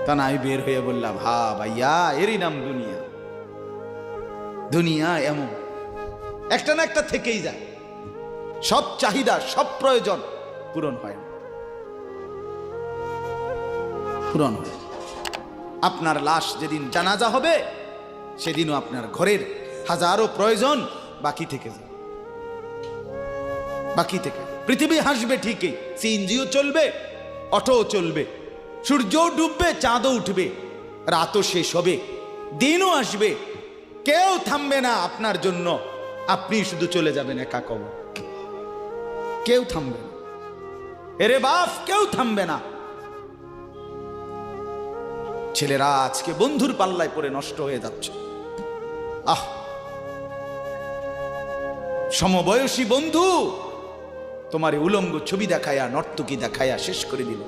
তা না আমি বের হয়ে বললাম, হা ভাইয়া, এরই নাম দুনিয়া। দুনিয়া এমন একটা না একটা থেকেই যায়, সব চাহিদা সব প্রয়োজন পূরণ হয় না, পূরণ হয়। আপনার লাশ যেদিন জানাজা হবে সেদিনও আপনার ঘরের হাজারো প্রয়োজন বাকি থেকে যায়, বাকি থেকে। পৃথিবী হাসবে ঠিকই, সিএনজিও চলবে, অটোও চলবে, সূর্যও ডুববে, চাঁদও উঠবে, রাতও শেষ হবে, দিনও আসবে, কেউ থামবে না আপনার জন্য। আপনি শুধু চলে যাবেন একা কবর, কেউ থামবে না। এরে বাপ, কেউ থামবে না। ছেলেরা আজকে বন্ধুর পাল্লায় পড়ে নষ্ট হয়ে যাচ্ছে। আহ, সমবয়সী বন্ধু তোমার উলঙ্গ ছবি দেখায়া, নর্তকী দেখায়া শেষ করে দিল।